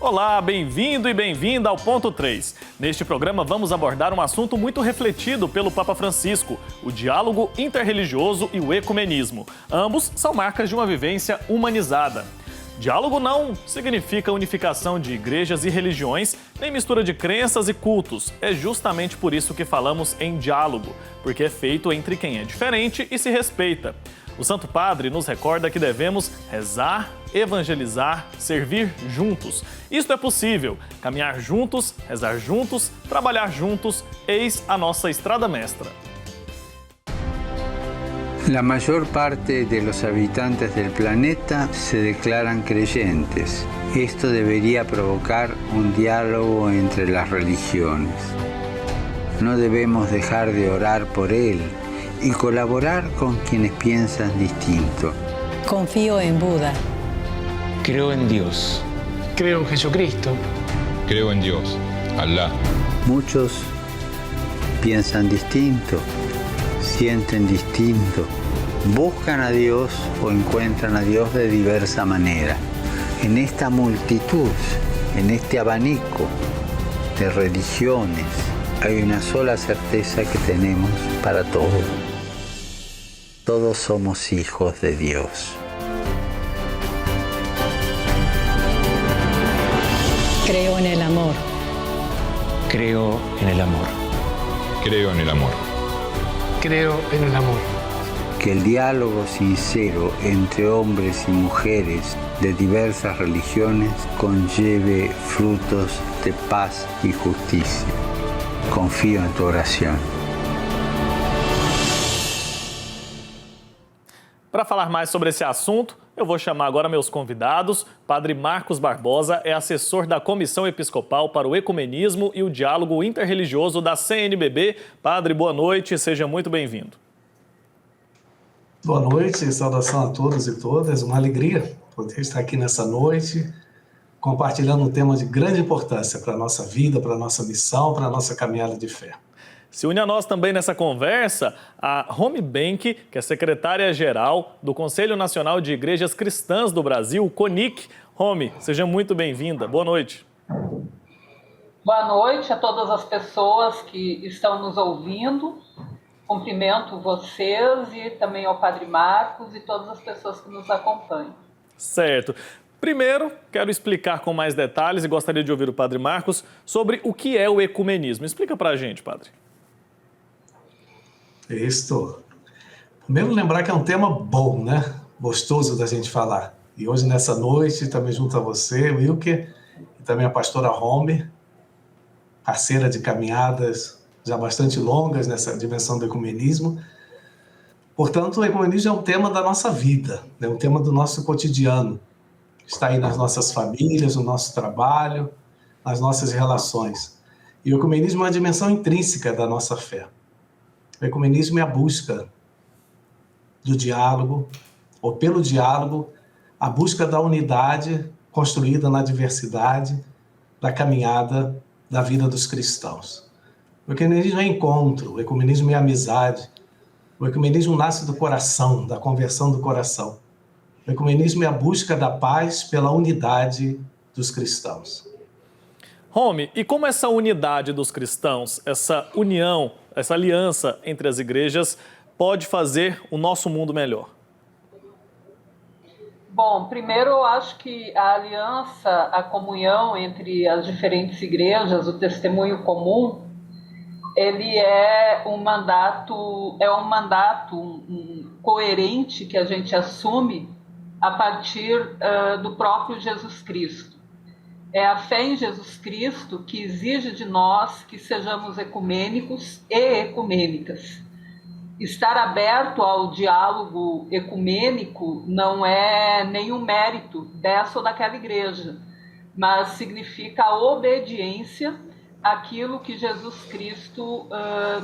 Olá, bem-vindo e bem-vinda ao Ponto 3. Neste programa vamos abordar um assunto muito refletido pelo Papa Francisco, o diálogo interreligioso e o ecumenismo. Ambos são marcas de uma vivência humanizada. Diálogo não significa unificação de igrejas e religiões, nem mistura de crenças e cultos. É justamente por isso que falamos em diálogo, porque é feito entre quem é diferente e se respeita. O Santo Padre nos recorda que devemos rezar, evangelizar, servir juntos. Isto é possível. Caminhar juntos, rezar juntos, trabalhar juntos, eis a nossa estrada mestra. La mayor parte de los habitantes del planeta se declaran creyentes. Esto debería provocar un diálogo entre las religiones. No debemos dejar de orar por él y colaborar con quienes piensan distinto. Confío en Buda. Creo en Dios. Creo en Jesucristo. Creo en Dios, Alá. Muchos piensan distinto, sienten distinto, buscan a Dios o encuentran a Dios de diversa manera. En esta multitud, en este abanico de religiones, hay una sola certeza que tenemos para todos. Todos somos hijos de Dios. Creo en el amor. Creo en el amor. Creo en el amor. Creo en el amor. Que el diálogo sincero entre hombres y mujeres de diversas religiones conlleve frutos de paz y justicia. Confío en tu oración. Para falar mais sobre esse assunto, eu vou chamar agora meus convidados. Padre Marcos Barbosa é assessor da Comissão Episcopal para o Ecumenismo e o Diálogo Interreligioso da CNBB. Padre, boa noite, seja muito bem-vindo. Boa noite, saudação a todos e todas. Uma alegria poder estar aqui nessa noite, compartilhando um tema de grande importância para a nossa vida, para a nossa missão, para a nossa caminhada de fé. Se une a nós também nessa conversa a Romy Benck, que é secretária-geral do Conselho Nacional de Igrejas Cristãs do Brasil, o CONIC. Romy, seja muito bem-vinda. Boa noite. Boa noite a todas as pessoas que estão nos ouvindo. Cumprimento vocês e também ao Padre Marcos e todas as pessoas que nos acompanham. Certo. Primeiro, quero explicar com mais detalhes e gostaria de ouvir o Padre Marcos sobre o que é o ecumenismo. Explica pra gente, Padre. Isso. Primeiro, lembrar que é um tema bom, né? Gostoso da gente falar. E hoje, nessa noite, também junto a você, Wilker, e também a pastora Romy, parceira de caminhadas já bastante longas nessa dimensão do ecumenismo. Portanto, o ecumenismo é um tema da nossa vida, é um tema do nosso cotidiano. Está aí nas nossas famílias, no nosso trabalho, nas nossas relações. E o ecumenismo é uma dimensão intrínseca da nossa fé. O ecumenismo é a busca do diálogo, ou pelo diálogo, a busca da unidade construída na diversidade da caminhada da vida dos cristãos. O ecumenismo é encontro, o ecumenismo é amizade, o ecumenismo nasce do coração, da conversão do coração. O ecumenismo é a busca da paz pela unidade dos cristãos. Romy, e como essa unidade dos cristãos, essa união, essa aliança entre as igrejas pode fazer o nosso mundo melhor? Bom, primeiro eu acho que a aliança, a comunhão entre as diferentes igrejas, o testemunho comum, ele é um mandato coerente que a gente assume a partir do próprio Jesus Cristo. É a fé em Jesus Cristo que exige de nós que sejamos ecumênicos e ecumênicas. Estar aberto ao diálogo ecumênico não é nenhum mérito dessa ou daquela igreja, mas significa a obediência àquilo que Jesus Cristo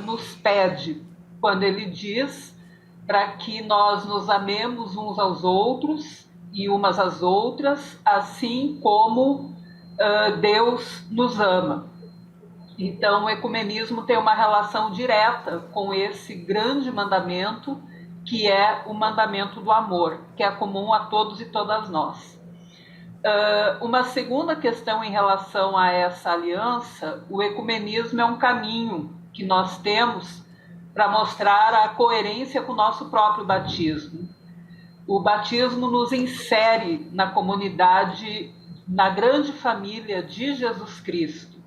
nos pede, quando ele diz para que nós nos amemos uns aos outros e umas às outras, assim como Deus nos ama. Então, o ecumenismo tem uma relação direta com esse grande mandamento, que é o mandamento do amor, que é comum a todos e todas nós. Uma segunda questão em relação a essa aliança, o ecumenismo é um caminho que nós temos para mostrar a coerência com o nosso próprio batismo. O batismo nos insere na comunidade, na grande família de Jesus Cristo.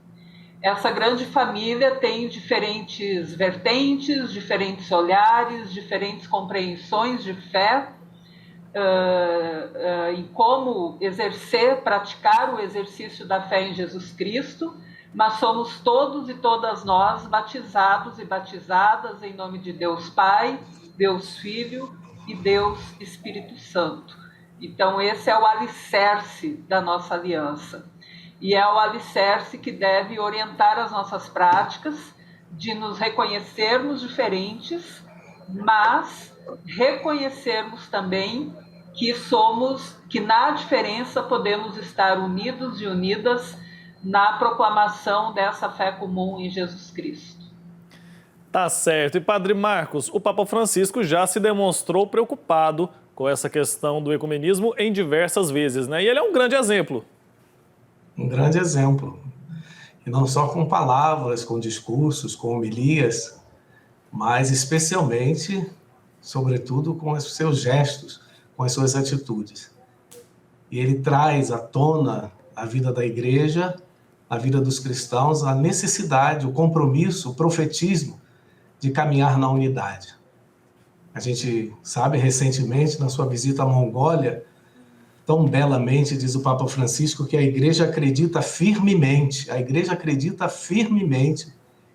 Essa grande família tem diferentes vertentes, diferentes olhares, diferentes compreensões de fé, em como praticar o exercício da fé em Jesus Cristo, mas somos todos e todas nós batizados e batizadas em nome de Deus Pai, Deus Filho e Deus Espírito Santo. Então esse é o alicerce da nossa aliança. E é o alicerce que deve orientar as nossas práticas, de nos reconhecermos diferentes, mas reconhecermos também que na diferença podemos estar unidos e unidas na proclamação dessa fé comum em Jesus Cristo. Tá certo. E Padre Marcos, o Papa Francisco já se demonstrou preocupado com essa questão do ecumenismo em diversas vezes, né? E ele é um grande exemplo. Um grande exemplo. E não só com palavras, com discursos, com homilias, mas especialmente, sobretudo, com os seus gestos, com as suas atitudes. E ele traz à tona a vida da igreja, a vida dos cristãos, a necessidade, o compromisso, o profetismo de caminhar na unidade. A gente sabe, recentemente, na sua visita à Mongólia, tão belamente diz o Papa Francisco que a igreja acredita firmemente,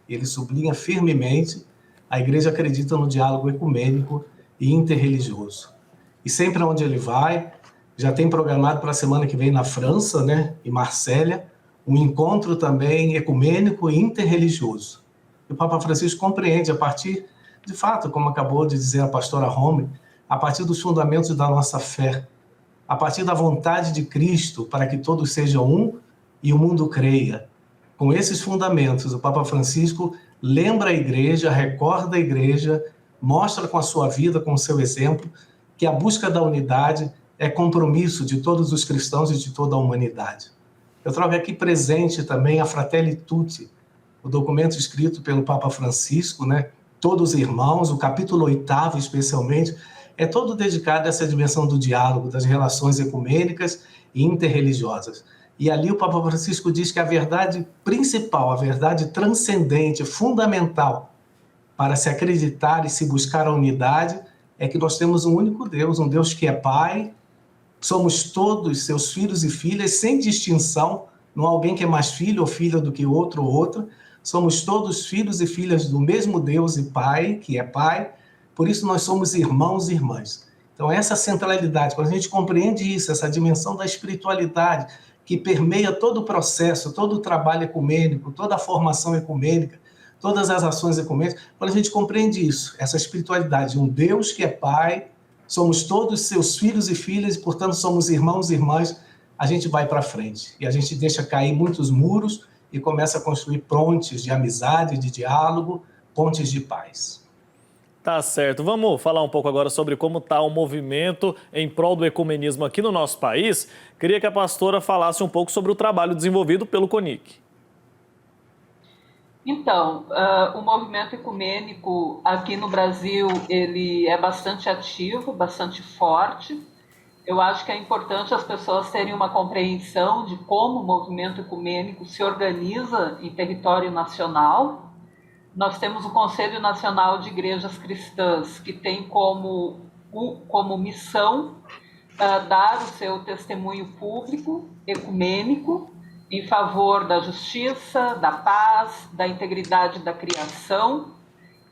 ele sublinha firmemente, a igreja acredita no diálogo ecumênico e interreligioso. E sempre onde ele vai, já tem programado para a semana que vem na França, né, em Marsella, um encontro também ecumênico e interreligioso. E o Papa Francisco compreende a partir, de fato, como acabou de dizer a pastora Home, a partir dos fundamentos da nossa fé, a partir da vontade de Cristo para que todos sejam um e o mundo creia. Com esses fundamentos, o Papa Francisco lembra a igreja, recorda a igreja, mostra com a sua vida, com o seu exemplo, que a busca da unidade é compromisso de todos os cristãos e de toda a humanidade. Eu trago aqui presente também a Fratelli Tutti, o documento escrito pelo Papa Francisco, né? Todos irmãos, o capítulo 8º especialmente, é todo dedicado a essa dimensão do diálogo, das relações ecumênicas e interreligiosas. E ali o Papa Francisco diz que a verdade principal, a verdade transcendente, fundamental para se acreditar e se buscar a unidade é que nós temos um único Deus, um Deus que é Pai, somos todos seus filhos e filhas, sem distinção, não há alguém que é mais filho ou filha do que outro ou outra, somos todos filhos e filhas do mesmo Deus e Pai, que é Pai, por isso nós somos irmãos e irmãs. Então essa centralidade, quando a gente compreende isso, essa dimensão da espiritualidade, que permeia todo o processo, todo o trabalho ecumênico, toda a formação ecumênica, todas as ações ecumênicas, quando a gente compreende isso, essa espiritualidade, um Deus que é Pai, somos todos seus filhos e filhas, e portanto somos irmãos e irmãs, a gente vai para frente. E a gente deixa cair muitos muros e começa a construir pontes de amizade, de diálogo, pontes de paz. Tá certo. Vamos falar um pouco agora sobre como está o movimento em prol do ecumenismo aqui no nosso país. Queria que a pastora falasse um pouco sobre o trabalho desenvolvido pelo CONIC. Então, o movimento ecumênico aqui no Brasil, ele é bastante ativo, bastante forte. Eu acho que é importante as pessoas terem uma compreensão de como o movimento ecumênico se organiza em território nacional. Nós temos o Conselho Nacional de Igrejas Cristãs, que tem como missão dar o seu testemunho público, ecumênico, em favor da justiça, da paz, da integridade da criação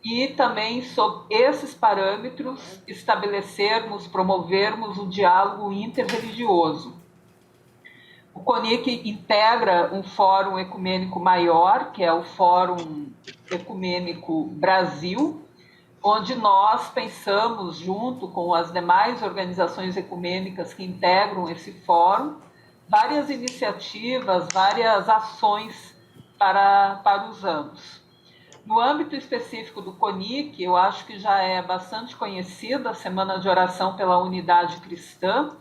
e também, sob esses parâmetros, estabelecermos, promovermos o diálogo interreligioso. O CONIC integra um fórum ecumênico maior, que é o Fórum Ecumênico Brasil, onde nós pensamos, junto com as demais organizações ecumênicas que integram esse fórum, várias iniciativas, várias ações para os anos. No âmbito específico do CONIC, eu acho que já é bastante conhecida a Semana de Oração pela Unidade Cristã,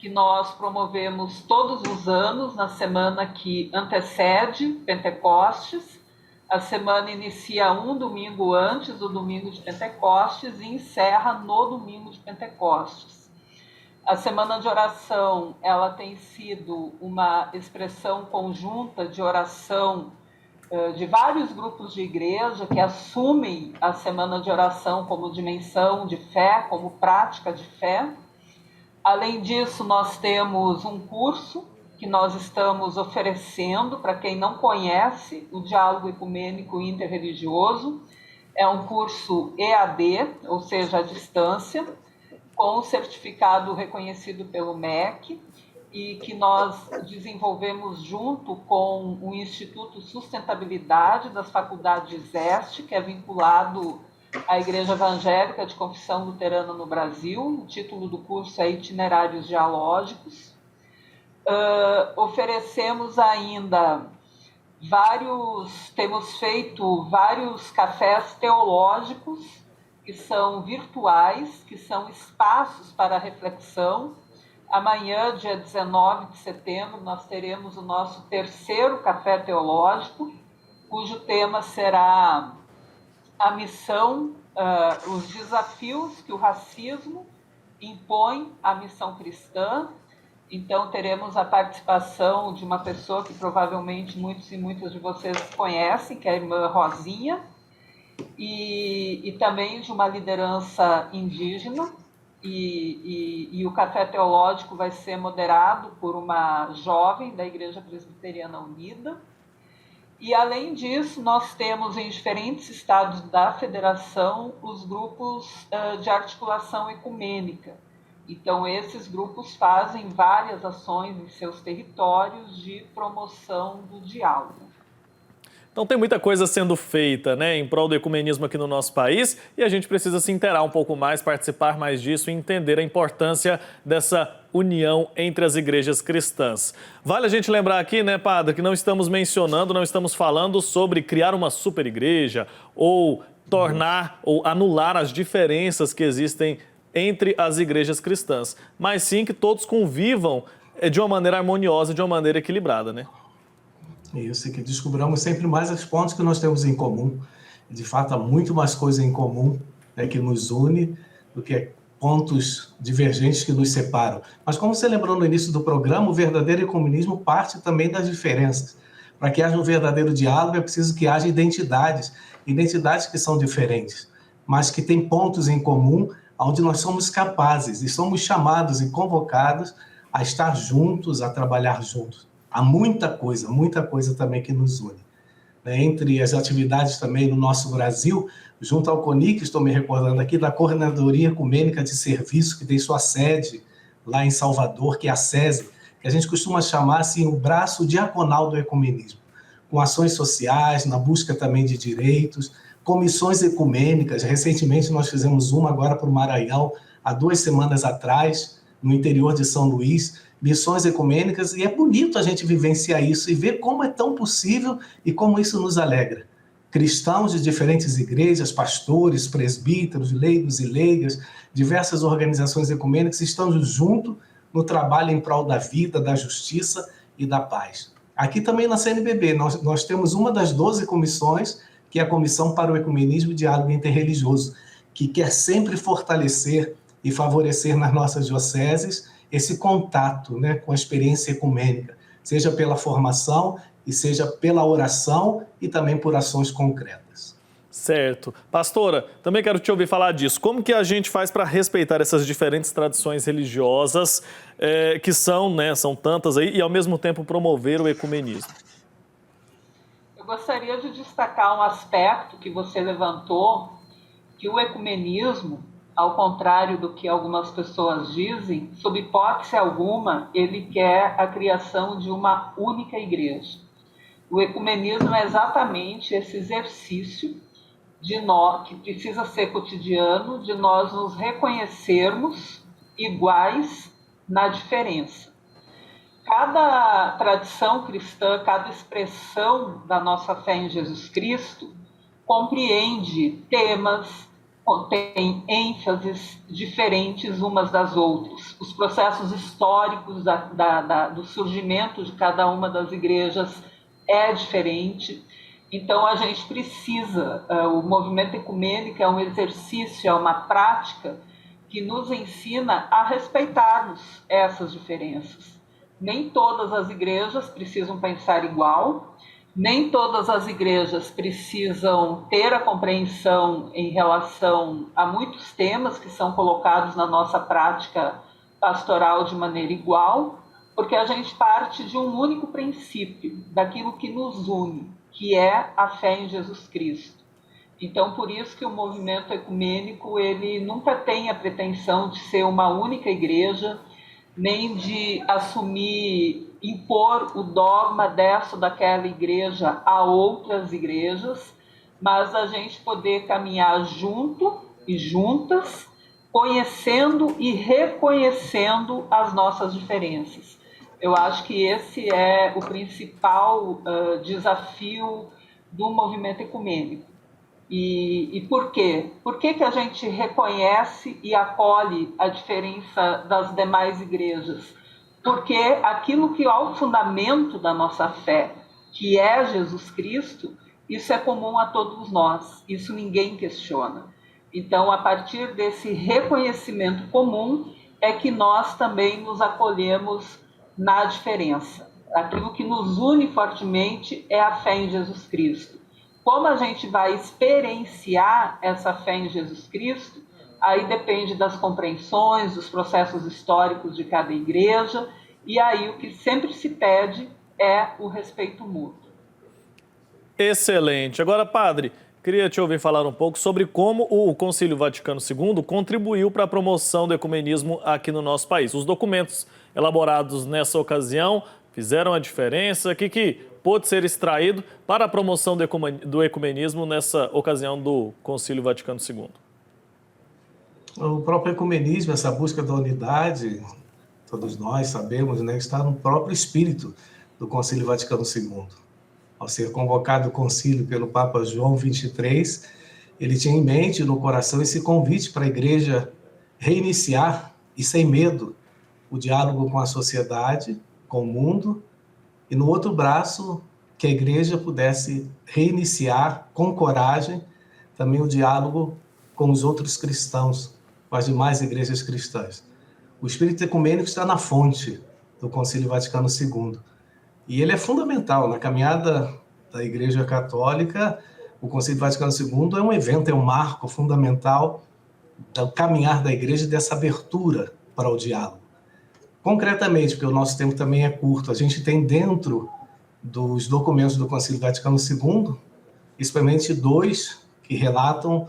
que nós promovemos todos os anos na semana que antecede Pentecostes. A semana inicia um domingo antes do domingo de Pentecostes e encerra no domingo de Pentecostes. A semana de oração, ela tem sido uma expressão conjunta de oração de vários grupos de igreja que assumem a semana de oração como dimensão de fé, como prática de fé. Além disso, nós temos um curso que nós estamos oferecendo para quem não conhece o Diálogo Ecumênico Interreligioso. É um curso EAD, ou seja, à distância, com certificado reconhecido pelo MEC e que nós desenvolvemos junto com o Instituto Sustentabilidade das Faculdades Este, que é vinculado à Igreja Evangélica de Confissão Luterana no Brasil. O título do curso é Itinerários Dialógicos. Oferecemos ainda temos feito vários cafés teológicos que são virtuais, que são espaços para reflexão. Amanhã, dia 19 de setembro, nós teremos o nosso 3º café teológico, cujo tema será a missão, os desafios que o racismo impõe à missão cristã. Então, teremos a participação de uma pessoa que provavelmente muitos e muitas de vocês conhecem, que é a irmã Rosinha, e também de uma liderança indígena. E o café teológico vai ser moderado por uma jovem da Igreja Presbiteriana Unida. E, além disso, nós temos em diferentes estados da federação os grupos de articulação ecumênica. Então, esses grupos fazem várias ações em seus territórios de promoção do diálogo. Então tem muita coisa sendo feita, né, em prol do ecumenismo aqui no nosso país e a gente precisa se inteirar um pouco mais, participar mais disso e entender a importância dessa união entre as igrejas cristãs. Vale a gente lembrar aqui, né, padre, que não estamos falando sobre criar uma super igreja ou tornar ou anular as diferenças que existem entre as igrejas cristãs, mas sim que todos convivam de uma maneira harmoniosa, de uma maneira equilibrada, né? Isso, e que descobramos sempre mais os pontos que nós temos em comum. De fato, há muito mais coisa em comum, né, que nos une do que pontos divergentes que nos separam. Mas como você lembrou no início do programa, o verdadeiro ecumenismo parte também das diferenças. Para que haja um verdadeiro diálogo é preciso que haja identidades que são diferentes, mas que têm pontos em comum onde nós somos capazes e somos chamados e convocados a estar juntos, a trabalhar juntos. Há muita coisa também que nos une. Entre as atividades também no nosso Brasil, junto ao CONIC, estou me recordando aqui, da Coordenadoria Ecumênica de Serviço, que tem sua sede lá em Salvador, que é a SESI, que a gente costuma chamar assim, o braço diaconal do ecumenismo, com ações sociais, na busca também de direitos, comissões ecumênicas. Recentemente nós fizemos uma agora para o Maranhão, há 2 semanas atrás, no interior de São Luís, missões ecumênicas, e é bonito a gente vivenciar isso e ver como é tão possível e como isso nos alegra. Cristãos de diferentes igrejas, pastores, presbíteros, leigos e leigas, diversas organizações ecumênicas estão juntos no trabalho em prol da vida, da justiça e da paz. Aqui também na CNBB, nós temos uma das 12 comissões, que é a Comissão para o Ecumenismo e Diálogo Interreligioso, que quer sempre fortalecer e favorecer nas nossas dioceses esse contato, né, com a experiência ecumênica, seja pela formação e seja pela oração e também por ações concretas. Certo. Pastora, também quero te ouvir falar disso. Como que a gente faz para respeitar essas diferentes tradições religiosas que são tantas aí, e ao mesmo tempo promover o ecumenismo? Eu gostaria de destacar um aspecto que você levantou, que o ecumenismo, ao contrário do que algumas pessoas dizem, sob hipótese alguma, ele quer a criação de uma única igreja. O ecumenismo é exatamente esse exercício que precisa ser cotidiano, de nós nos reconhecermos iguais na diferença. Cada tradição cristã, cada expressão da nossa fé em Jesus Cristo compreende temas, têm ênfases diferentes umas das outras. Os processos históricos do surgimento de cada uma das igrejas é diferente. Então, a gente precisa, o movimento ecumênico é um exercício, é uma prática que nos ensina a respeitarmos essas diferenças. Nem todas as igrejas precisam pensar igual, nem todas as igrejas precisam ter a compreensão em relação a muitos temas que são colocados na nossa prática pastoral de maneira igual, porque a gente parte de um único princípio, daquilo que nos une, que é a fé em Jesus Cristo. Então, por isso que o movimento ecumênico, ele nunca tem a pretensão de ser uma única igreja, nem de assumir, impor o dogma dessa ou daquela igreja a outras igrejas, mas a gente poder caminhar junto e juntas, conhecendo e reconhecendo as nossas diferenças. Eu acho que esse é o principal desafio do movimento ecumênico. E por quê? Por que a gente reconhece e acolhe a diferença das demais igrejas? Porque aquilo que é o fundamento da nossa fé, que é Jesus Cristo, isso é comum a todos nós, isso ninguém questiona. Então, a partir desse reconhecimento comum, é que nós também nos acolhemos na diferença. Aquilo que nos une fortemente é a fé em Jesus Cristo. Como a gente vai experienciar essa fé em Jesus Cristo, aí depende das compreensões, dos processos históricos de cada igreja, e aí o que sempre se pede é o respeito mútuo. Excelente. Agora, padre, queria te ouvir falar um pouco sobre como o Concílio Vaticano II contribuiu para a promoção do ecumenismo aqui no nosso país. Os documentos elaborados nessa ocasião fizeram a diferença? O que pôde ser extraído para a promoção do ecumenismo nessa ocasião do Concílio Vaticano II? O próprio ecumenismo, essa busca da unidade, todos nós sabemos, né, está no próprio espírito do Concílio Vaticano II. Ao ser convocado o concílio pelo Papa João XXIII, ele tinha em mente, no coração, esse convite para a Igreja reiniciar, e sem medo, o diálogo com a sociedade, com o mundo, e no outro braço, que a Igreja pudesse reiniciar, com coragem, também o diálogo com os outros cristãos, com as demais igrejas cristãs. O espírito ecumênico está na fonte do Concílio Vaticano II. E ele é fundamental na caminhada da Igreja Católica. O Concílio Vaticano II é um evento, é um marco fundamental do caminhar da Igreja, dessa abertura para o diálogo. Concretamente, porque o nosso tempo também é curto, a gente tem dentro dos documentos do Concílio Vaticano II, especialmente 2 que relatam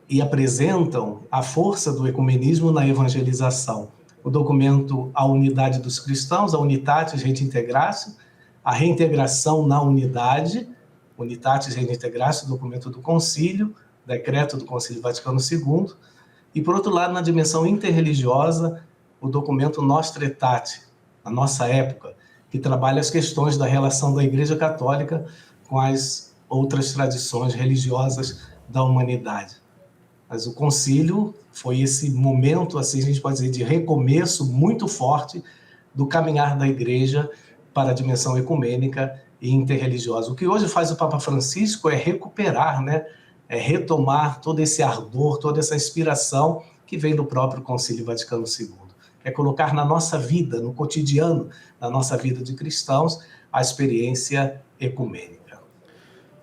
e apresentam a força do ecumenismo na evangelização. O documento A Unidade dos Cristãos, a Unitatis Redintegratio, a reintegração na unidade, Unitatis Redintegratio, documento do Concílio, decreto do Concílio Vaticano II, e, por outro lado, na dimensão interreligiosa, o documento Nostra Aetate, na nossa época, que trabalha as questões da relação da Igreja Católica com as outras tradições religiosas da humanidade. Mas o concílio foi esse momento, assim a gente pode dizer, de recomeço muito forte do caminhar da Igreja para a dimensão ecumênica e interreligiosa. O que hoje faz o Papa Francisco é recuperar, né? É retomar todo esse ardor, toda essa inspiração que vem do próprio Concílio Vaticano II. É colocar na nossa vida, no cotidiano, na nossa vida de cristãos, a experiência ecumênica.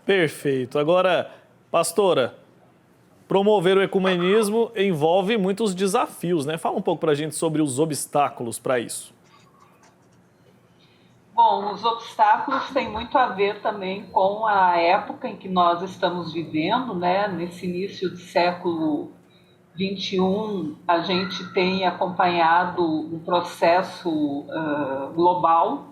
Perfeito. Agora, pastora, promover o ecumenismo envolve muitos desafios, né? Fala um pouco para a gente sobre os obstáculos para isso. Bom, os obstáculos têm muito a ver também com a época em que nós estamos vivendo, né? Nesse início do século XXI, a gente tem acompanhado um processo global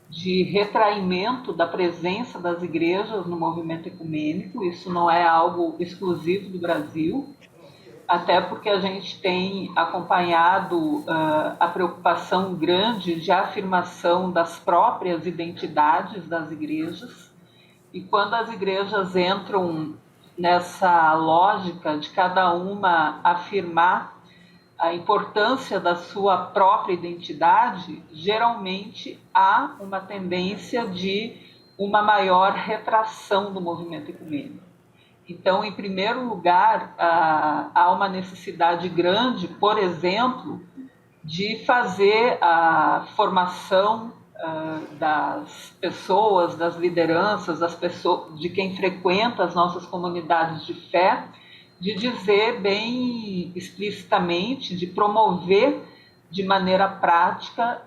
de retraimento da presença das igrejas no movimento ecumênico. Isso não é algo exclusivo do Brasil, até porque a gente tem acompanhado a preocupação grande de afirmação das próprias identidades das igrejas. E quando as igrejas entram nessa lógica de cada uma afirmar a importância da sua própria identidade, geralmente há uma tendência de uma maior retração do movimento ecumênico. Então, em primeiro lugar, há uma necessidade grande, por exemplo, de fazer a formação das pessoas, das lideranças, das pessoas, de quem frequenta as nossas comunidades de fé, de dizer bem explicitamente, de promover de maneira prática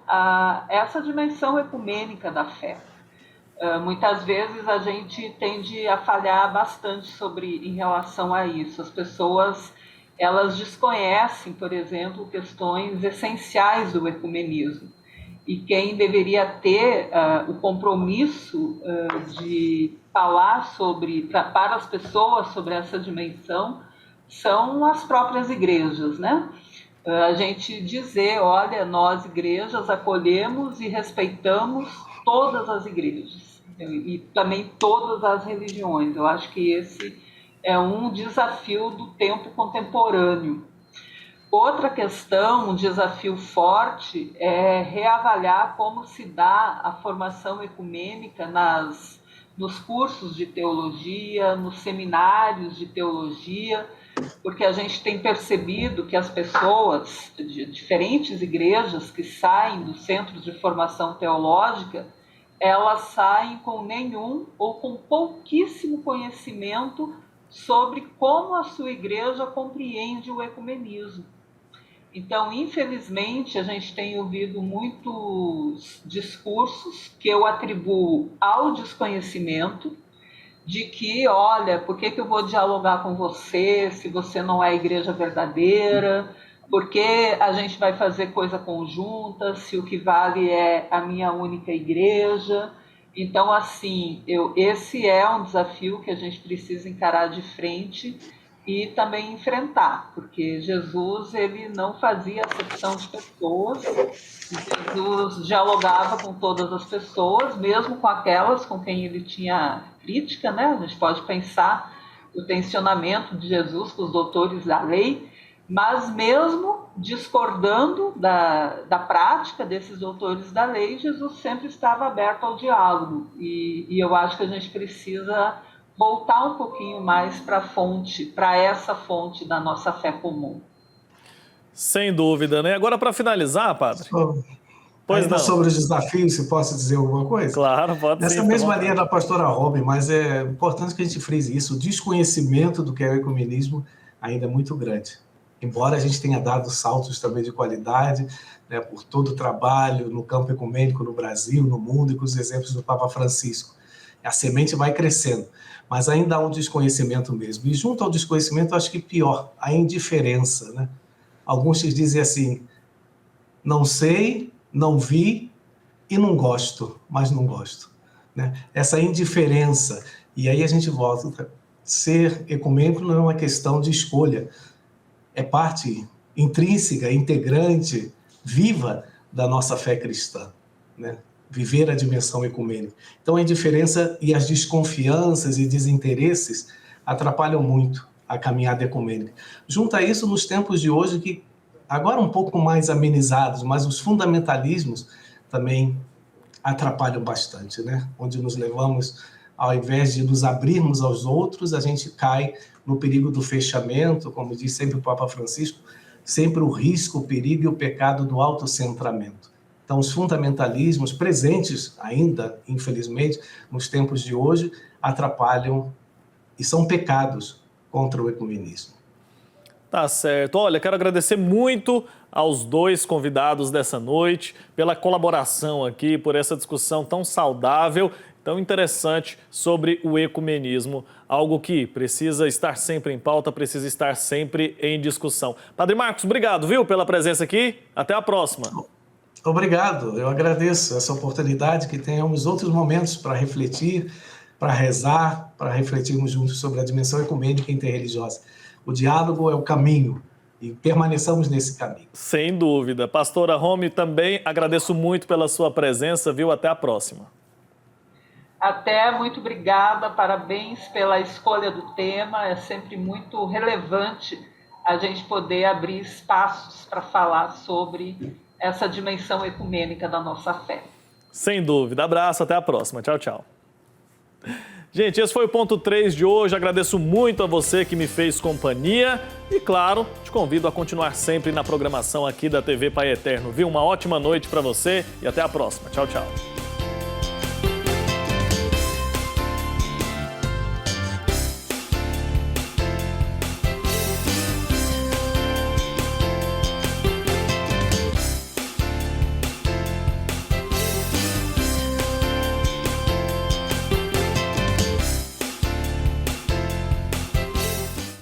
essa dimensão ecumênica da fé. Muitas vezes a gente tende a falhar bastante em relação a isso. As pessoas, elas desconhecem, por exemplo, questões essenciais do ecumenismo. E quem deveria ter o compromisso de falar para as pessoas sobre essa dimensão são as próprias igrejas, né? A gente dizer, olha, nós igrejas acolhemos e respeitamos todas as igrejas e também todas as religiões. Eu acho que esse é um desafio do tempo contemporâneo. Outra questão, um desafio forte, é reavaliar como se dá a formação ecumênica nos cursos de teologia, nos seminários de teologia, porque a gente tem percebido que as pessoas de diferentes igrejas que saem dos centros de formação teológica, elas saem com nenhum ou com pouquíssimo conhecimento sobre como a sua igreja compreende o ecumenismo. Então, infelizmente, a gente tem ouvido muitos discursos que eu atribuo ao desconhecimento de que, olha, por que eu vou dialogar com você se você não é a igreja verdadeira? Por que a gente vai fazer coisa conjunta se o que vale é a minha única igreja? Então, assim, esse é um desafio que a gente precisa encarar de frente e também enfrentar, porque Jesus, ele não fazia acepção de pessoas, Jesus dialogava com todas as pessoas, mesmo com aquelas com quem ele tinha crítica, né? A gente pode pensar o tensionamento de Jesus com os doutores da lei, mas mesmo discordando da prática desses doutores da lei, Jesus sempre estava aberto ao diálogo, e eu acho que a gente precisa voltar um pouquinho mais para essa fonte da nossa fé comum. Sem dúvida, né? Agora, para finalizar, padre... Pois não. Sobre os desafios, se posso dizer alguma coisa? Claro, pode ser. Nessa mesma linha da pastora Romy, mas é importante que a gente frise isso, o desconhecimento do que é o ecumenismo ainda é muito grande. Embora a gente tenha dado saltos também de qualidade, né, por todo o trabalho no campo ecumênico no Brasil, no mundo, e com os exemplos do Papa Francisco. A semente vai crescendo, mas ainda há um desconhecimento mesmo. E junto ao desconhecimento, acho que pior, a indiferença, né? Alguns dizem assim, não sei, não vi e não gosto, mas não gosto, né? Essa indiferença. E aí a gente volta. Ser ecumênico não é uma questão de escolha, é parte intrínseca, integrante, viva da nossa fé cristã, né? Viver a dimensão ecumênica. Então, a indiferença e as desconfianças e desinteresses atrapalham muito a caminhada ecumênica. Junto a isso, nos tempos de hoje, que agora um pouco mais amenizados, mas os fundamentalismos também atrapalham bastante, né? Onde nos levamos, ao invés de nos abrirmos aos outros, a gente cai no perigo do fechamento, como diz sempre o Papa Francisco, sempre o risco, o perigo e o pecado do autocentramento. Então, os fundamentalismos presentes ainda, infelizmente, nos tempos de hoje, atrapalham e são pecados contra o ecumenismo. Tá certo. Olha, quero agradecer muito aos dois convidados dessa noite pela colaboração aqui, por essa discussão tão saudável, tão interessante sobre o ecumenismo, algo que precisa estar sempre em pauta, precisa estar sempre em discussão. Padre Marcos, obrigado, viu, pela presença aqui. Até a próxima. Obrigado, eu agradeço essa oportunidade, que tenhamos outros momentos para refletir, para rezar, para refletirmos juntos sobre a dimensão ecumênica e interreligiosa. O diálogo é o caminho e permaneçamos nesse caminho. Sem dúvida. Pastora Romy, também agradeço muito pela sua presença, viu? Até a próxima. Até, muito obrigada, parabéns pela escolha do tema. É sempre muito relevante a gente poder abrir espaços para falar sobre essa dimensão ecumênica da nossa fé. Sem dúvida. Abraço, até a próxima. Tchau, tchau. Gente, esse foi o ponto 3 de hoje. Agradeço muito a você que me fez companhia e, claro, te convido a continuar sempre na programação aqui da TV Pai Eterno. Viu? Uma ótima noite para você e até a próxima. Tchau, tchau.